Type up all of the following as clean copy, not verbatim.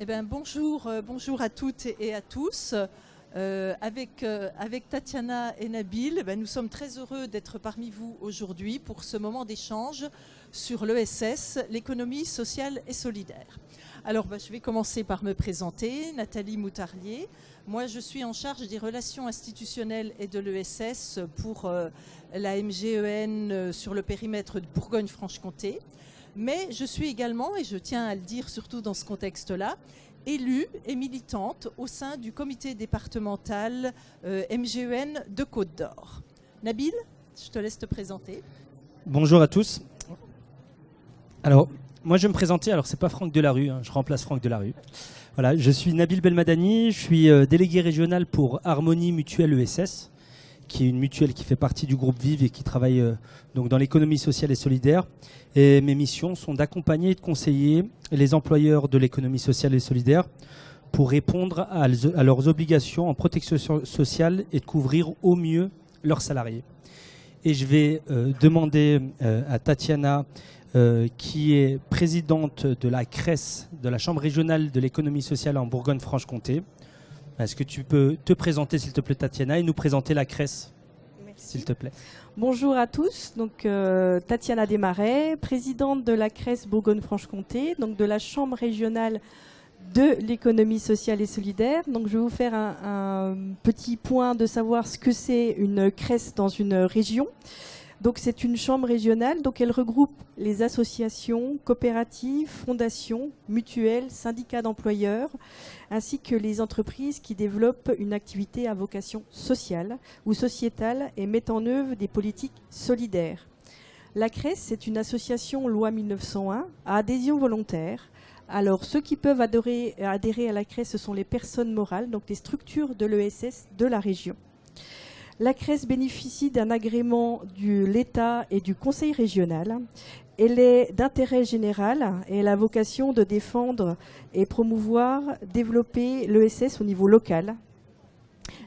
Eh bien, bonjour à toutes et à tous. Avec Tatiana et Nabil, nous sommes très heureux d'être parmi vous aujourd'hui pour ce moment d'échange sur l'ESS, l'économie sociale et solidaire. Alors, je vais commencer par me présenter. Nathalie Moutarlier. Moi, je suis en charge des relations institutionnelles et de l'ESS pour la MGEN sur le périmètre de Bourgogne-Franche-Comté. Mais je suis également, et je tiens à le dire surtout dans ce contexte-là, élue et militante au sein du comité départemental MGEN de Côte-d'Or. Nabil, je te laisse te présenter. Bonjour à tous. Alors, moi je vais me présenter, alors c'est pas Franck Delarue, je remplace Franck Delarue. Voilà, je suis Nabil Belmadani, je suis délégué régional pour Harmonie Mutuelle ESS, qui est une mutuelle qui fait partie du groupe Vive et qui travaille donc dans l'économie sociale et solidaire. Et mes missions sont d'accompagner et de conseiller les employeurs de l'économie sociale et solidaire pour répondre à leurs obligations en protection sociale et de couvrir au mieux leurs salariés. Et je vais demander à Tatiana, qui est présidente de la CRES, de la Chambre régionale de l'économie sociale en Bourgogne-Franche-Comté. Est-ce que tu peux te présenter, s'il te plaît, Tatiana, et nous présenter la CRES, s'il te plaît. Bonjour à tous, donc Tatiana Desmarais, présidente de la CRES Bourgogne-Franche-Comté, donc de la Chambre régionale de l'économie sociale et solidaire. Donc je vais vous faire un petit point de savoir ce que c'est une CRES dans une région. Donc c'est une chambre régionale, donc elle regroupe les associations, coopératives, fondations, mutuelles, syndicats d'employeurs, ainsi que les entreprises qui développent une activité à vocation sociale ou sociétale et mettent en œuvre des politiques solidaires. La CRES, c'est une association loi 1901 à adhésion volontaire. Alors ceux qui peuvent adhérer à la CRES, ce sont les personnes morales, donc les structures de l'ESS de la région. La CRES bénéficie d'un agrément de l'État et du Conseil régional. Elle est d'intérêt général et elle a vocation de défendre et promouvoir, développer l'ESS au niveau local.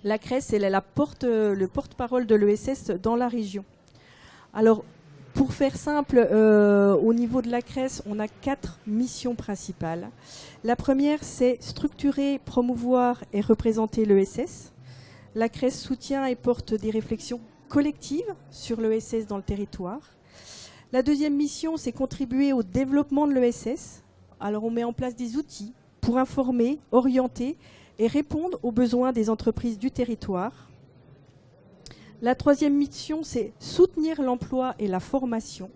La CRES, elle est le porte-parole de l'ESS dans la région. Alors, pour faire simple, au niveau de la CRES, on a 4 missions principales. La première, c'est structurer, promouvoir et représenter l'ESS. La CRES soutient et porte des réflexions collectives sur l'ESS dans le territoire. La deuxième mission, c'est contribuer au développement de l'ESS. Alors on met en place des outils pour informer, orienter et répondre aux besoins des entreprises du territoire. La troisième mission, c'est soutenir l'emploi et la formation.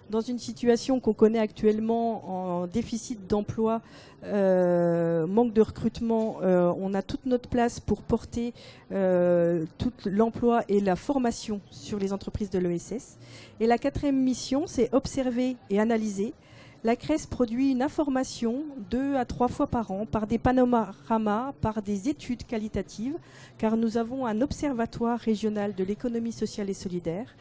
Dans une situation qu'on connaît actuellement en déficit d'emploi, manque de recrutement, on a toute notre place pour porter tout l'emploi et la formation sur les entreprises de l'ESS. Et la quatrième mission, c'est observer et analyser. La CRES produit une information 2 à 3 fois par an par des panoramas, par des études qualitatives, car nous avons un observatoire régional de l'économie sociale et solidaire.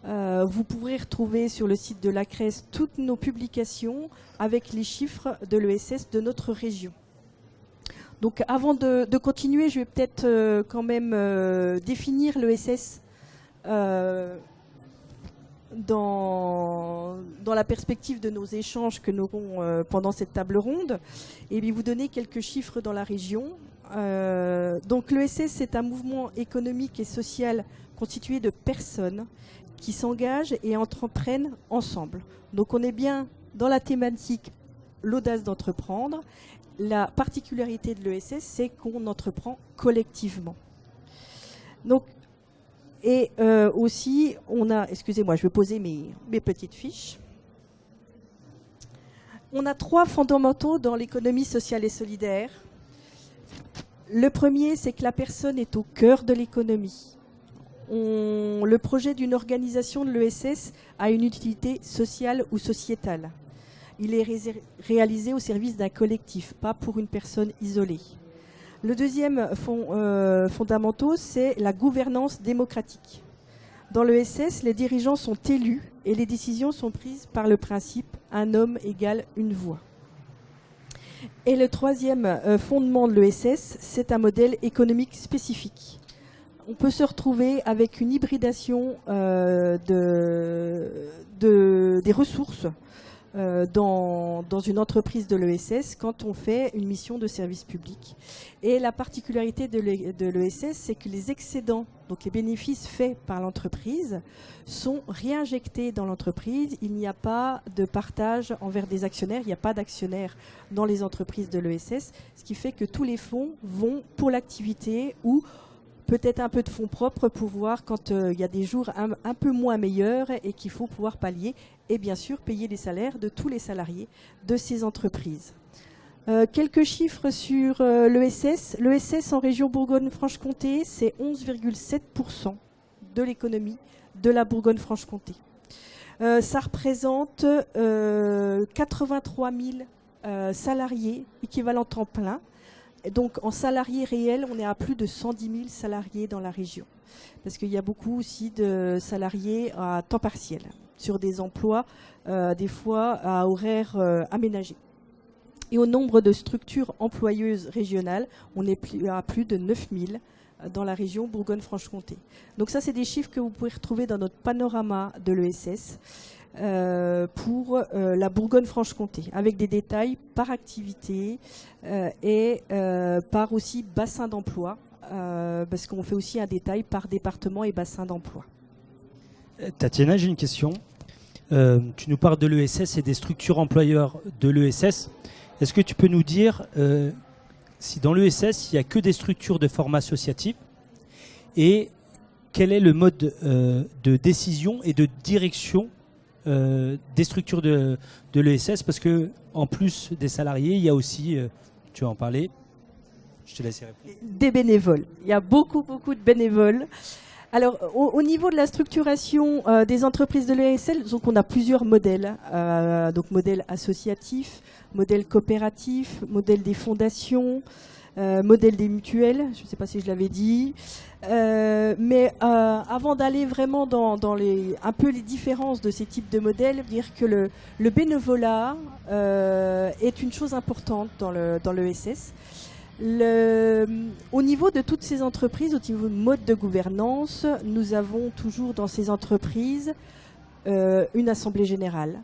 Vous pourrez retrouver sur le site de la CRES toutes nos publications avec les chiffres de l'ESS de notre région. Donc avant de continuer, je vais peut-être quand même définir l'ESS dans la perspective de nos échanges que nous aurons pendant cette table ronde et puis vous donner quelques chiffres dans la région. Donc l'ESS, c'est un mouvement économique et social constitué de personnes qui s'engagent et entreprennent ensemble. Donc on est bien dans la thématique l'audace d'entreprendre. La particularité de l'ESS, c'est qu'on entreprend collectivement. Donc, et aussi, on a, excusez-moi, je vais poser mes petites fiches. On a 3 fondamentaux dans l'économie sociale et solidaire. Le premier, c'est que la personne est au cœur de l'économie. Le projet d'une organisation de l'ESS a une utilité sociale ou sociétale. Il est réalisé au service d'un collectif, pas pour une personne isolée. Le deuxième fondamental, c'est la gouvernance démocratique. Dans l'ESS, les dirigeants sont élus et les décisions sont prises par le principe « un homme égale une voix ». Et le troisième fondement de l'ESS, c'est un modèle économique spécifique. On peut se retrouver avec une hybridation des ressources dans une entreprise de l'ESS quand on fait une mission de service public. Et la particularité de l'ESS, c'est que les excédents, donc les bénéfices faits par l'entreprise, sont réinjectés dans l'entreprise. Il n'y a pas de partage envers des actionnaires, il n'y a pas d'actionnaires dans les entreprises de l'ESS, ce qui fait que tous les fonds vont pour l'activité ou peut-être un peu de fonds propres pour voir quand il y a des jours un peu moins meilleurs et qu'il faut pouvoir pallier et bien sûr payer les salaires de tous les salariés de ces entreprises. Quelques chiffres sur l'ESS. L'ESS en région Bourgogne-Franche-Comté, c'est 11,7% de l'économie de la Bourgogne-Franche-Comté. Ça représente 83 000 salariés équivalent temps plein. Et donc en salariés réels, on est à plus de 110 000 salariés dans la région. Parce qu'il y a beaucoup aussi de salariés à temps partiel, sur des emplois des fois à horaires aménagés. Et au nombre de structures employeuses régionales, on est à plus de 9 000 dans la région Bourgogne-Franche-Comté. Donc ça, c'est des chiffres que vous pouvez retrouver dans notre panorama de l'ESS pour la Bourgogne-Franche-Comté, avec des détails par activité et par aussi bassin d'emploi, parce qu'on fait aussi un détail par département et bassin d'emploi. Tatiana, j'ai une question. Tu nous parles de l'ESS et des structures employeurs de l'ESS. Est-ce que tu peux nous dire si dans l'ESS, il n'y a que des structures de format associatif et quel est le mode de décision et de direction des structures de l'ESS? Parce qu'en plus des salariés, il y a aussi, tu vas en parler, je te laisse y répondre. Des bénévoles. Il y a beaucoup de bénévoles. Alors, au niveau de la structuration des entreprises de l'ESS, donc on a plusieurs modèles. Donc modèle associatif, modèle coopératif, modèle des fondations, modèle des mutuelles, je ne sais pas si je l'avais dit. Mais avant d'aller vraiment dans un peu les différences de ces types de modèles, dire que le bénévolat est une chose importante dans l'ESS. Au niveau de toutes ces entreprises, au niveau de mode de gouvernance, nous avons toujours dans ces entreprises une assemblée générale.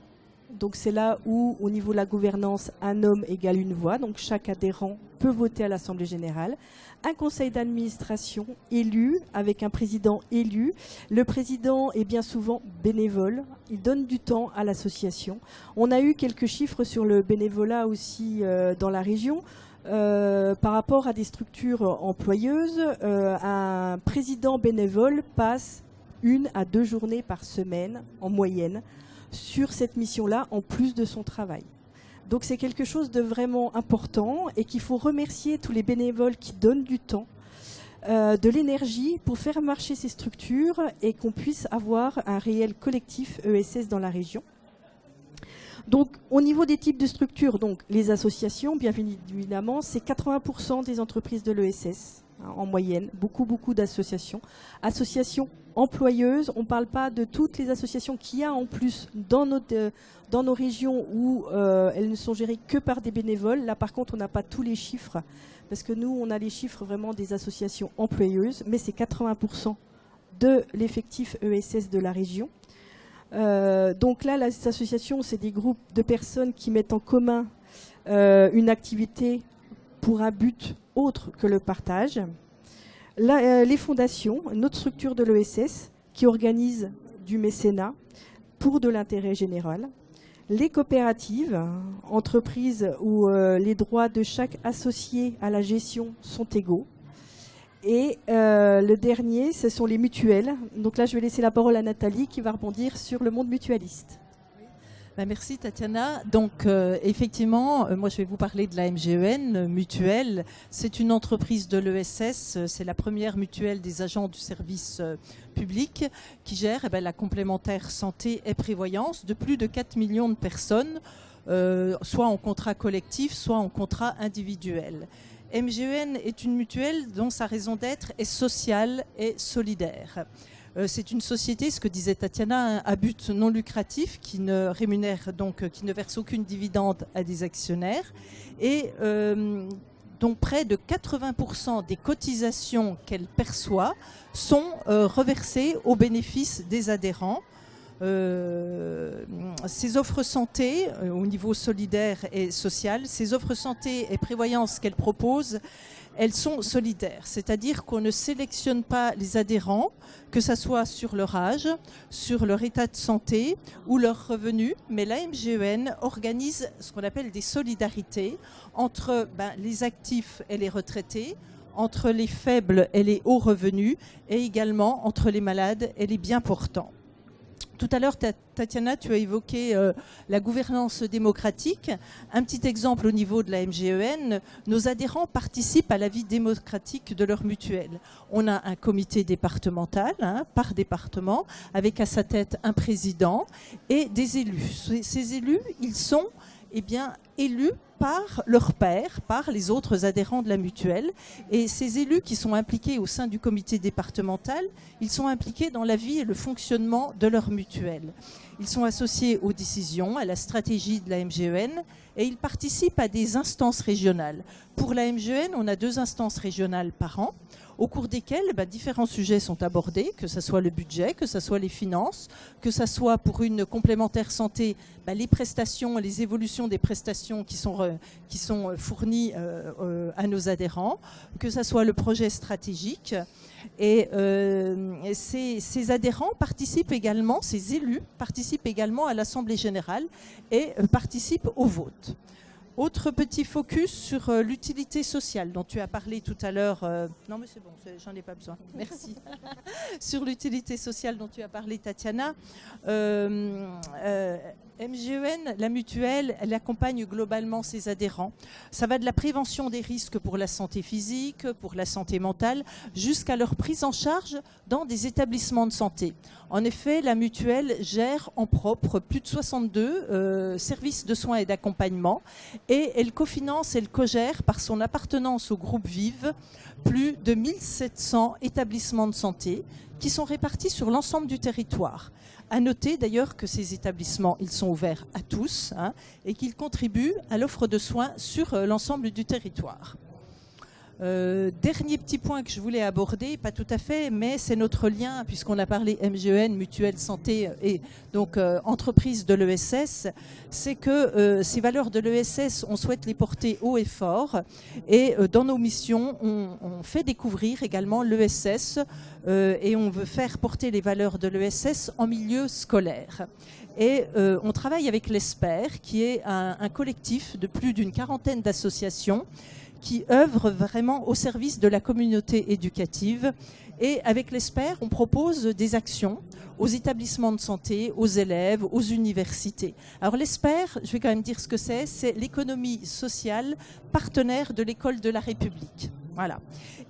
Donc c'est là où, au niveau de la gouvernance, un homme égale une voix. Donc chaque adhérent peut voter à l'assemblée générale. Un conseil d'administration élu, avec un président élu. Le président est bien souvent bénévole. Il donne du temps à l'association. On a eu quelques chiffres sur le bénévolat aussi dans la région. Par rapport à des structures employeuses, un président bénévole passe 1 à 2 journées par semaine en moyenne sur cette mission-là, en plus de son travail. Donc c'est quelque chose de vraiment important et qu'il faut remercier tous les bénévoles qui donnent du temps, de l'énergie pour faire marcher ces structures et qu'on puisse avoir un réel collectif ESS dans la région. Donc, au niveau des types de structures, donc les associations, bien évidemment, c'est 80% des entreprises de l'ESS, hein, en moyenne, beaucoup d'associations. Associations employeuses, on ne parle pas de toutes les associations qu'il y a en plus dans nos régions où elles ne sont gérées que par des bénévoles. Là, par contre, on n'a pas tous les chiffres, parce que nous, on a les chiffres vraiment des associations employeuses, mais c'est 80% de l'effectif ESS de la région. Donc là, les associations, c'est des groupes de personnes qui mettent en commun une activité pour un but autre que le partage. Là, les fondations, une autre structure de l'ESS qui organise du mécénat pour de l'intérêt général. Les coopératives, entreprises où les droits de chaque associé à la gestion sont égaux. Et le dernier, ce sont les mutuelles. Donc là, je vais laisser la parole à Nathalie qui va rebondir sur le monde mutualiste. Merci Tatiana. Donc effectivement, moi je vais vous parler de la MGEN Mutuelle. C'est une entreprise de l'ESS, c'est la première mutuelle des agents du service public qui gère la complémentaire santé et prévoyance de plus de 4 millions de personnes, soit en contrat collectif, soit en contrat individuel. MGEN est une mutuelle dont sa raison d'être est sociale et solidaire. C'est une société, ce que disait Tatiana, à but non lucratif qui ne rémunère donc, qui ne verse aucune dividende à des actionnaires et dont près de 80% des cotisations qu'elle perçoit sont reversées au bénéfice des adhérents. ces offres santé au niveau solidaire et social, ces offres santé et prévoyance qu'elles proposent, elles sont solidaires, c'est-à-dire qu'on ne sélectionne pas les adhérents, que ce soit sur leur âge, sur leur état de santé ou leurs revenus, mais la MGEN organise ce qu'on appelle des solidarités entre les actifs et les retraités, entre les faibles et les hauts revenus, et également entre les malades et les bien portants. Tout à l'heure, Tatiana, tu as évoqué la gouvernance démocratique. Un petit exemple au niveau de la MGEN, nos adhérents participent à la vie démocratique de leur mutuelle. On a un comité départemental, par département, avec à sa tête un président et des élus. Ces élus, ils sont élus par leurs pairs, par les autres adhérents de la mutuelle. Et ces élus qui sont impliqués au sein du comité départemental, ils sont impliqués dans la vie et le fonctionnement de leur mutuelle. Ils sont associés aux décisions, à la stratégie de la MGEN et ils participent à des instances régionales. Pour la MGEN, on a 2 instances régionales par an, au cours desquelles différents sujets sont abordés, que ce soit le budget, que ce soit les finances, que ce soit pour une complémentaire santé, les prestations, les évolutions des prestations qui sont fournies à nos adhérents, que ce soit le projet stratégique. Et ces adhérents participent également, ces élus participent également à l'Assemblée générale et participent au vote. Autre petit focus sur l'utilité sociale dont tu as parlé tout à l'heure. Non mais c'est bon, j'en ai pas besoin. Merci. Sur l'utilité sociale dont tu as parlé, Tatiana. MGEN, la mutuelle, elle accompagne globalement ses adhérents. Ça va de la prévention des risques pour la santé physique, pour la santé mentale, jusqu'à leur prise en charge dans des établissements de santé. En effet, la mutuelle gère en propre plus de 62 services de soins et d'accompagnement et elle cofinance et elle cogère par son appartenance au groupe Vive plus de 1700 établissements de santé qui sont répartis sur l'ensemble du territoire. À noter d'ailleurs que ces établissements, ils sont ouverts à tous et qu'ils contribuent à l'offre de soins sur l'ensemble du territoire. Dernier petit point que je voulais aborder, pas tout à fait, mais c'est notre lien, puisqu'on a parlé MGEN, mutuelle santé et donc entreprise de l'ESS, c'est que ces valeurs de l'ESS, on souhaite les porter haut et fort. Et dans nos missions, on fait découvrir également l'ESS et on veut faire porter les valeurs de l'ESS en milieu scolaire. Et on travaille avec l'ESPER, qui est un collectif de plus d'une quarantaine d'associations qui œuvrent vraiment au service de la communauté éducative. Et avec l'ESPER, on propose des actions aux établissements de santé, aux élèves, aux universités. Alors l'ESPER, je vais quand même dire ce que c'est l'économie sociale partenaire de l'école de la République. Voilà.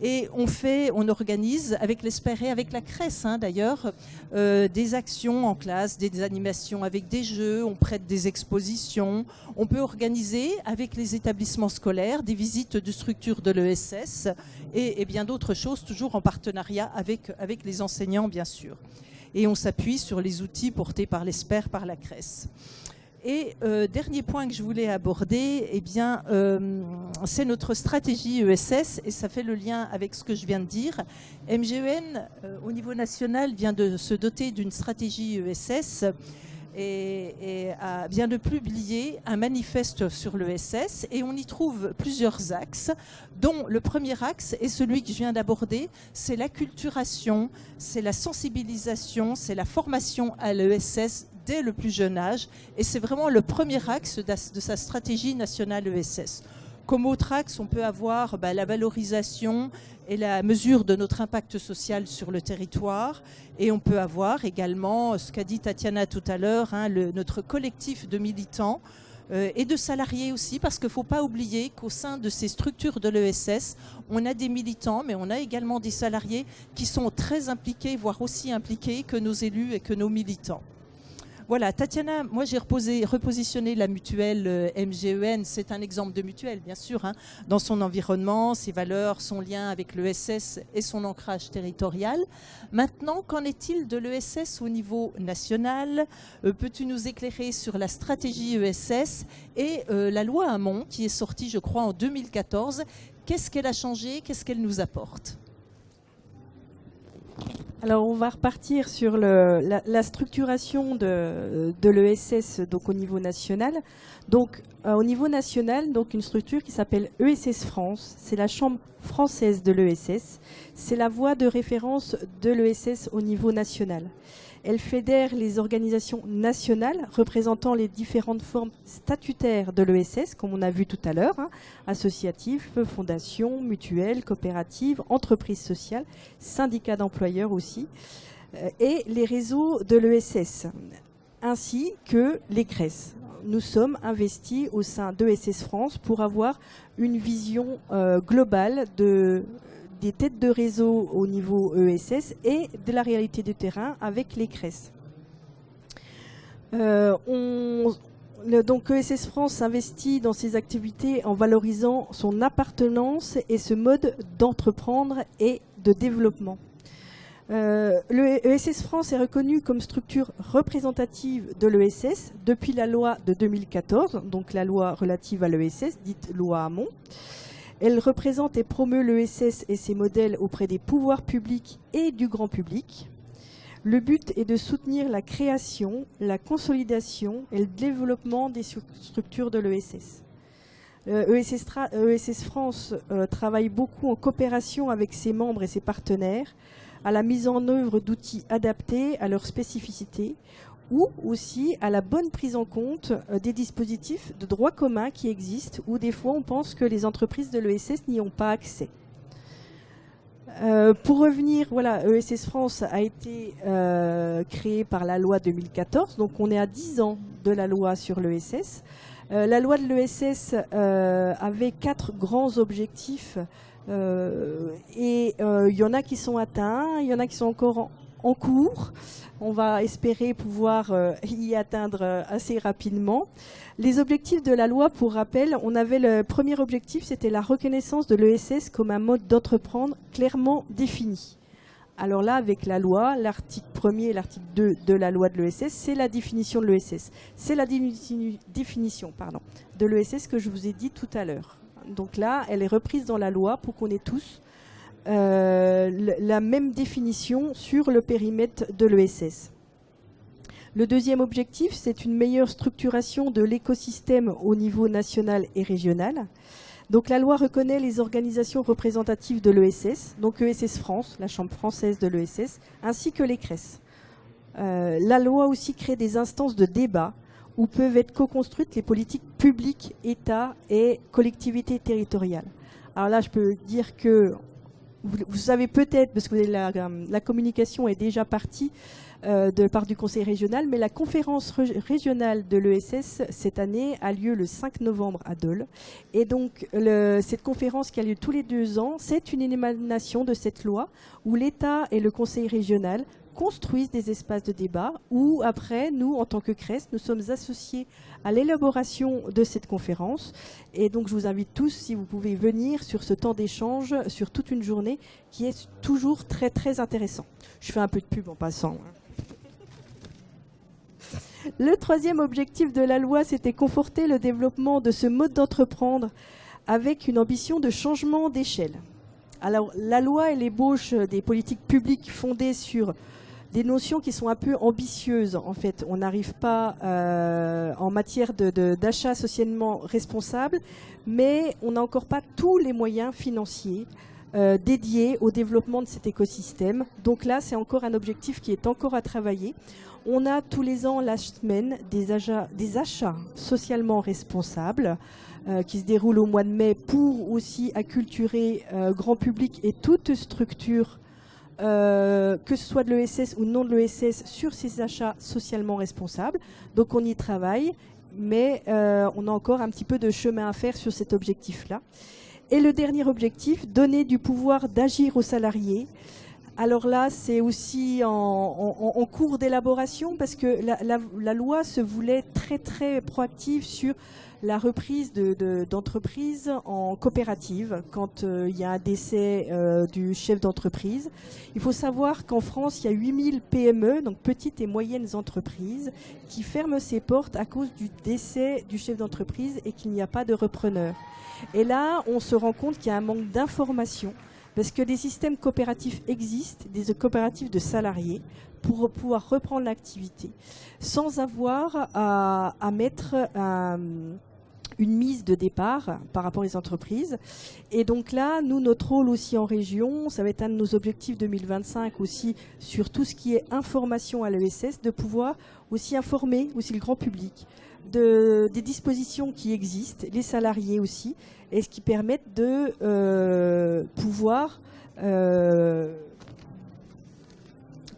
Et on organise avec l'ESPER et avec la CRES d'ailleurs des actions en classe, des animations avec des jeux, on prête des expositions, on peut organiser avec les établissements scolaires des visites de structures de l'ESS et bien d'autres choses, toujours en partenariat avec les enseignants bien sûr. Et on s'appuie sur les outils portés par l'ESPER, par la CRES. Et dernier point que je voulais aborder, c'est notre stratégie ESS, et ça fait le lien avec ce que je viens de dire. MGEN, au niveau national, vient de se doter d'une stratégie ESS et vient de publier un manifeste sur l'ESS, et on y trouve plusieurs axes, dont le premier axe est celui que je viens d'aborder, c'est l'acculturation, c'est la sensibilisation, c'est la formation à l'ESS dès le plus jeune âge, et c'est vraiment le premier axe de sa stratégie nationale ESS. Comme autre axe, on peut avoir la valorisation et la mesure de notre impact social sur le territoire, et on peut avoir également ce qu'a dit Tatiana tout à l'heure, notre collectif de militants et de salariés aussi, parce qu'il ne faut pas oublier qu'au sein de ces structures de l'ESS, on a des militants, mais on a également des salariés qui sont très impliqués, voire aussi impliqués que nos élus et que nos militants. Voilà, Tatiana, moi j'ai repositionné la mutuelle MGEN, c'est un exemple de mutuelle bien sûr, dans son environnement, ses valeurs, son lien avec l'ESS et son ancrage territorial. Maintenant, qu'en est-il de l'ESS au niveau national? Peux-tu nous éclairer sur la stratégie ESS et la loi Hamon qui est sortie je crois en 2014? Qu'est-ce qu'elle a changé? Qu'est-ce qu'elle nous apporte? Alors, on va repartir sur la structuration de l'ESS donc, au niveau national. Donc, au niveau national, donc, une structure qui s'appelle ESS France. C'est la chambre française de l'ESS. C'est la voie de référence de l'ESS au niveau national. Elle fédère les organisations nationales représentant les différentes formes statutaires de l'ESS, comme on a vu tout à l'heure, hein, associatives, fondations, mutuelles, coopératives, entreprises sociales, syndicats d'employeurs aussi, et les réseaux de l'ESS, ainsi que les CRES. Nous sommes investis au sein d'ESS France pour avoir une vision globale des têtes de réseau au niveau ESS et de la réalité du terrain avec les CRES. Donc ESS France s'investit dans ses activités en valorisant son appartenance et ce mode d'entreprendre et de développement. Le ESS France est reconnu comme structure représentative de l'ESS depuis la loi de 2014, donc la loi relative à l'ESS, dite loi Hamon. Elle représente et promeut l'ESS et ses modèles auprès des pouvoirs publics et du grand public. Le but est de soutenir la création, la consolidation et le développement des structures de l'ESS. ESS France travaille beaucoup en coopération avec ses membres et ses partenaires à la mise en œuvre d'outils adaptés à leurs spécificités ou aussi à la bonne prise en compte des dispositifs de droit commun qui existent, où des fois on pense que les entreprises de l'ESS n'y ont pas accès. Pour revenir, voilà, ESS France a été créée par la loi 2014, donc on est à 10 ans de la loi sur l'ESS. La loi de l'ESS avait 4 grands objectifs et il y en a qui sont atteints, il y en a qui sont encore en cours. On va espérer pouvoir y atteindre assez rapidement. Les objectifs de la loi, pour rappel, on avait le premier objectif, c'était la reconnaissance de l'ESS comme un mode d'entreprendre clairement défini. Alors là, avec la loi, l'article 1er et l'article 2 de la loi de l'ESS, c'est la définition de l'ESS. C'est la définition de l'ESS que je vous ai dit tout à l'heure. Donc là, elle est reprise dans la loi pour qu'on ait tous la même définition sur le périmètre de l'ESS. Le deuxième objectif, c'est une meilleure structuration de l'écosystème au niveau national et régional. Donc la loi reconnaît les organisations représentatives de l'ESS, donc ESS France, la chambre française de l'ESS, ainsi que les CRES. La loi aussi crée des instances de débat où peuvent être co-construites les politiques publiques, État et collectivités territoriales. Alors là, je peux dire que vous savez peut-être, parce que la communication est déjà partie de part du Conseil régional, mais la conférence régionale de l'ESS cette année a lieu le 5 novembre à Dole. Et donc, cette conférence qui a lieu tous les 2 ans, c'est une émanation de cette loi où l'État et le Conseil régional construisent des espaces de débat où, après, nous, en tant que CRES, nous sommes associés à l'élaboration de cette conférence. Et donc, je vous invite tous, si vous pouvez venir sur ce temps d'échange, sur toute une journée, qui est toujours très, très intéressant. Je fais un peu de pub en passant. Le troisième objectif de la loi, c'était conforter le développement de ce mode d'entreprendre avec une ambition de changement d'échelle. Alors, la loi, elle ébauche des politiques publiques fondées sur des notions qui sont un peu ambitieuses. En fait, on n'arrive pas en matière d'achat socialement responsable, mais on n'a encore pas tous les moyens financiers dédiés au développement de cet écosystème. Donc là, c'est encore un objectif qui est encore à travailler. On a tous les ans la semaine des achats socialement responsables qui se déroule au mois de mai pour aussi acculturer grand public et toute structure, que ce soit de l'ESS ou non de l'ESS, sur ces achats socialement responsables. Donc on y travaille, mais on a encore un petit peu de chemin à faire sur cet objectif-là. Et le dernier objectif, donner du pouvoir d'agir aux salariés. Alors là, c'est aussi en cours d'élaboration parce que la loi se voulait très très proactive sur la reprise d'entreprises en coopérative quand il y a un décès du chef d'entreprise. Il faut savoir qu'en France, il y a 8000 PME, donc petites et moyennes entreprises, qui ferment ses portes à cause du décès du chef d'entreprise et qu'il n'y a pas de repreneur. Et là, on se rend compte qu'il y a un manque d'information Parce que des systèmes coopératifs existent, des coopératives de salariés, pour pouvoir reprendre l'activité, sans avoir à mettre une mise de départ par rapport aux entreprises. Et donc là, nous, notre rôle aussi en région, ça va être un de nos objectifs 2025 aussi, sur tout ce qui est information à l'ESS, de pouvoir aussi informer aussi le grand public des dispositions qui existent, les salariés aussi, et ce qui permettent de pouvoir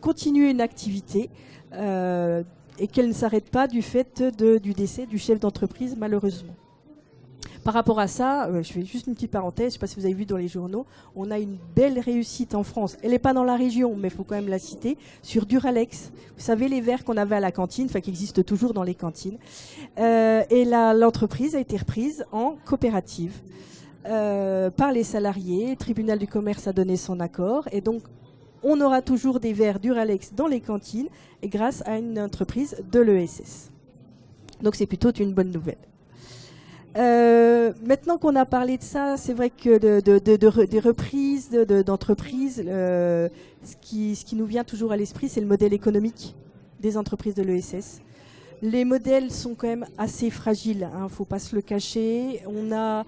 continuer une activité et qu'elle ne s'arrête pas du fait du décès du chef d'entreprise, malheureusement. Par rapport à ça, je fais juste une petite parenthèse, je ne sais pas si vous avez vu dans les journaux, on a une belle réussite en France. Elle n'est pas dans la région, mais il faut quand même la citer, sur Duralex. Vous savez, les verres qu'on avait à la cantine, qui existent toujours dans les cantines. Et l'entreprise a été reprise en coopérative par les salariés. Le tribunal du commerce a donné son accord. Et donc, on aura toujours des verres Duralex dans les cantines, et grâce à une entreprise de l'ESS. Donc, c'est plutôt une bonne nouvelle. Maintenant qu'on a parlé de ça, c'est vrai que des reprises d'entreprises, ce qui nous vient toujours à l'esprit, c'est le modèle économique des entreprises de l'ESS. Les modèles sont quand même assez fragiles, il ne faut pas se le cacher. On a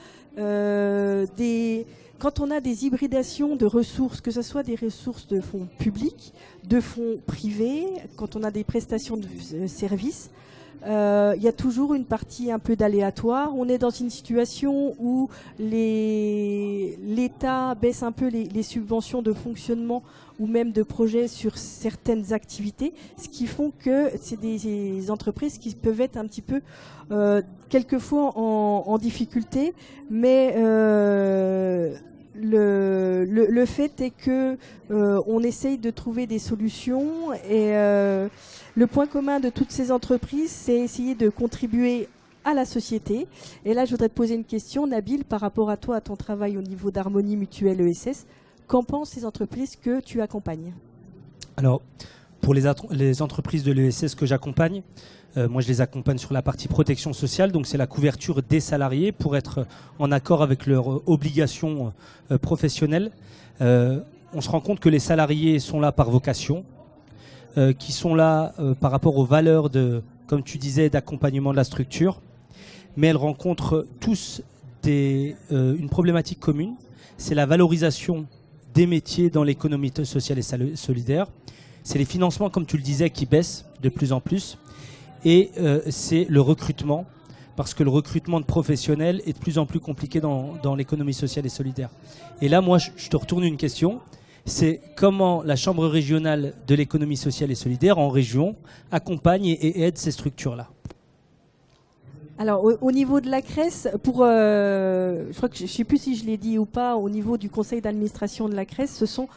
quand on a des hybridations de ressources, que ce soit des ressources de fonds publics, de fonds privés, quand on a des prestations de services, il y a toujours une partie un peu d'aléatoire. On est dans une situation où l'État baisse un peu les subventions de fonctionnement ou même de projets sur certaines activités, ce qui font que c'est des entreprises qui peuvent être un petit peu quelquefois en difficulté, mais le fait est que on essaye de trouver des solutions et le point commun de toutes ces entreprises, c'est essayer de contribuer à la société. Et là, je voudrais te poser une question, Nabil, par rapport à toi, à ton travail au niveau d'Harmonie Mutuelle ESS. Qu'en pensent ces entreprises que tu accompagnes ? Alors, pour les entreprises de l'ESS que j'accompagne, moi je les accompagne sur la partie protection sociale, donc c'est la couverture des salariés pour être en accord avec leurs obligations professionnelles. On se rend compte que les salariés sont là par vocation, qui sont là par rapport aux valeurs comme tu disais, d'accompagnement de la structure, mais elles rencontrent tous une problématique commune, c'est la valorisation des métiers dans l'économie sociale et solidaire. C'est les financements, comme tu le disais, qui baissent de plus en plus. Et c'est le recrutement, parce que le recrutement de professionnels est de plus en plus compliqué dans l'économie sociale et solidaire. Et là, moi, je te retourne une question. C'est comment la Chambre régionale de l'économie sociale et solidaire en région accompagne et aide ces structures-là. Alors, au niveau de la CRES, je crois que je ne sais plus si je l'ai dit ou pas, au niveau du conseil d'administration de la CRES, ce sont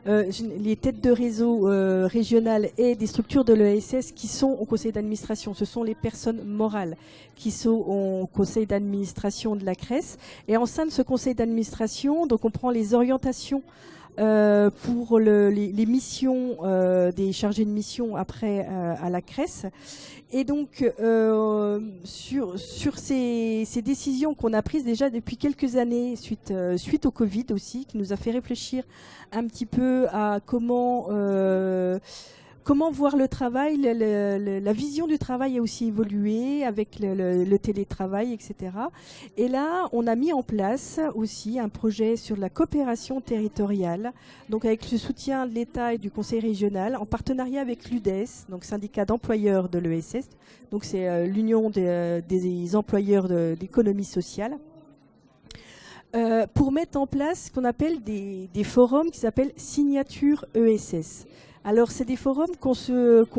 les têtes de réseau régionales et des structures de l'ESS qui sont au conseil d'administration. Ce sont les personnes morales qui sont au conseil d'administration de la CRES. Et en sein de ce conseil d'administration, donc on prend les orientations pour les missions des chargés de mission après à la CRES. Et donc sur ces décisions qu'on a prises déjà depuis quelques années suite au Covid aussi, qui nous a fait réfléchir un petit peu à comment voir le travail, la vision du travail a aussi évolué avec le télétravail, etc. Et là, on a mis en place aussi un projet sur la coopération territoriale, donc avec le soutien de l'État et du Conseil régional, en partenariat avec l'UDES, donc syndicat d'employeurs de l'ESS, donc c'est l'union des employeurs d'économie sociale, pour mettre en place ce qu'on appelle des forums qui s'appellent Signature ESS. Alors, c'est des forums qu'on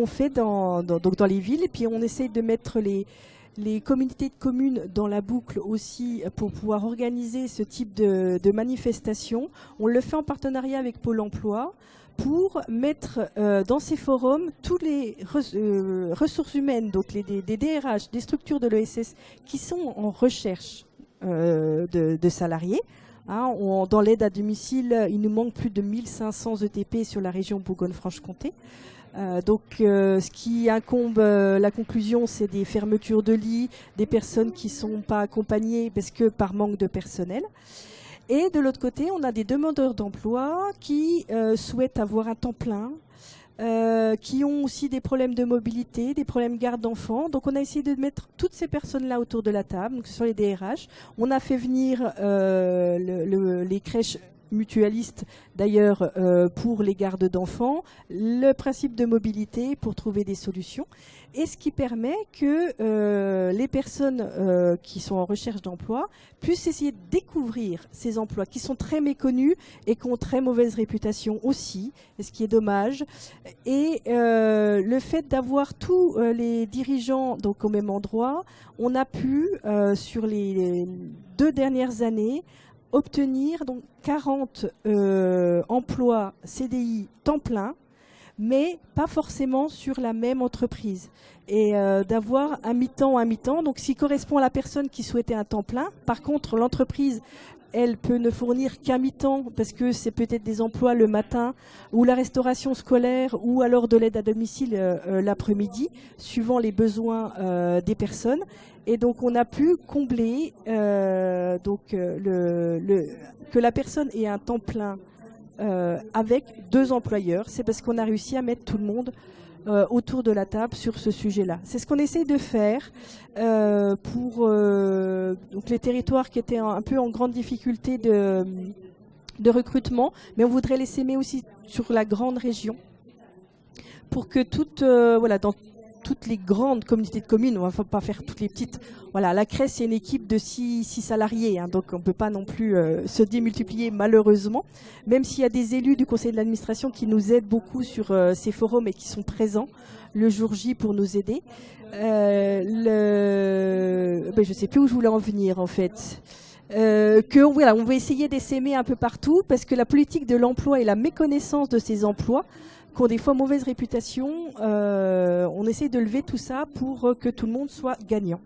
fait dans les villes, et puis on essaye de mettre les communautés de communes dans la boucle aussi pour pouvoir organiser ce type de manifestation. On le fait en partenariat avec Pôle emploi pour mettre dans ces forums tous les ressources humaines, donc des DRH, des structures de l'ESS qui sont en recherche de salariés. Dans l'aide à domicile, il nous manque plus de 1500 ETP sur la région Bourgogne-Franche-Comté. Donc, ce qui incombe, la conclusion, c'est des fermetures de lits, des personnes qui ne sont pas accompagnées parce que par manque de personnel. Et de l'autre côté, on a des demandeurs d'emploi qui souhaitent avoir un temps plein, qui ont aussi des problèmes de mobilité, des problèmes de garde d'enfants. Donc on a essayé de mettre toutes ces personnes-là autour de la table, donc ce sont les DRH. On a fait venir les crèches mutualistes d'ailleurs pour les gardes d'enfants, le principe de mobilité pour trouver des solutions, et ce qui permet que les personnes qui sont en recherche d'emploi puissent essayer de découvrir ces emplois qui sont très méconnus et qui ont très mauvaise réputation aussi, et ce qui est dommage. Et le fait d'avoir tous les dirigeants donc au même endroit, on a pu sur les 2 dernières années obtenir donc 40 emplois CDI temps plein, mais pas forcément sur la même entreprise. Et d'avoir un mi-temps, donc ce qui correspond à la personne qui souhaitait un temps plein. Par contre, l'entreprise, elle peut ne fournir qu'un mi-temps parce que c'est peut-être des emplois le matin ou la restauration scolaire ou alors de l'aide à domicile l'après-midi, suivant les besoins des personnes. Et donc on a pu combler que la personne ait un temps plein avec 2 employeurs. C'est parce qu'on a réussi à mettre tout le monde autour de la table sur ce sujet-là. C'est ce qu'on essaie de faire pour donc les territoires qui étaient un peu en grande difficulté de recrutement, mais on voudrait les s'aimer aussi sur la grande région pour que dans toutes les grandes communautés de communes, on ne va pas faire toutes les petites. Voilà, la CRES, c'est une équipe de 6 salariés, hein, donc on ne peut pas non plus se démultiplier malheureusement, même s'il y a des élus du conseil de l'administration qui nous aident beaucoup sur ces forums et qui sont présents le jour J pour nous aider. Je ne sais plus où je voulais en venir en fait. On va essayer d'essaimer un peu partout parce que la politique de l'emploi et la méconnaissance de ces emplois qui ont des fois mauvaise réputation, on essaie de lever tout ça pour que tout le monde soit gagnant.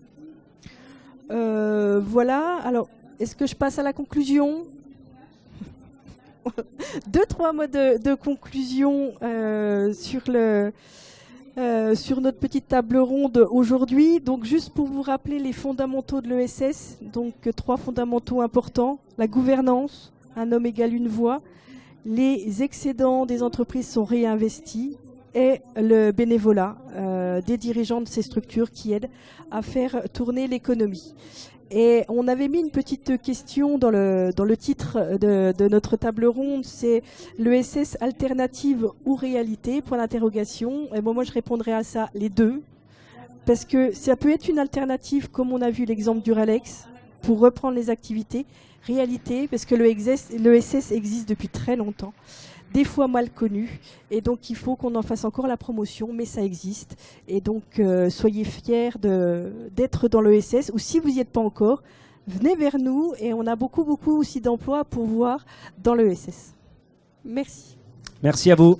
Voilà, alors est-ce que je passe à la conclusion ? 2-3 mots de conclusion sur notre petite table ronde aujourd'hui. Donc juste pour vous rappeler les fondamentaux de l'ESS, donc 3 fondamentaux importants, la gouvernance, un homme égale une voix, les excédents des entreprises sont réinvestis et le bénévolat des dirigeants de ces structures qui aident à faire tourner l'économie. Et on avait mis une petite question dans le titre de notre table ronde, c'est l'ESS alternative ou réalité, point d'interrogation. Et moi je répondrais à ça les 2, parce que ça peut être une alternative comme on a vu l'exemple du Ralex pour reprendre les activités, réalité, parce que l'ESS existe depuis très longtemps, des fois mal connu, et donc il faut qu'on en fasse encore la promotion, mais ça existe. Et donc soyez fiers d'être dans l'ESS, ou si vous n'y êtes pas encore, venez vers nous, et on a beaucoup aussi d'emplois à pourvoir dans l'ESS. Merci. Merci à vous.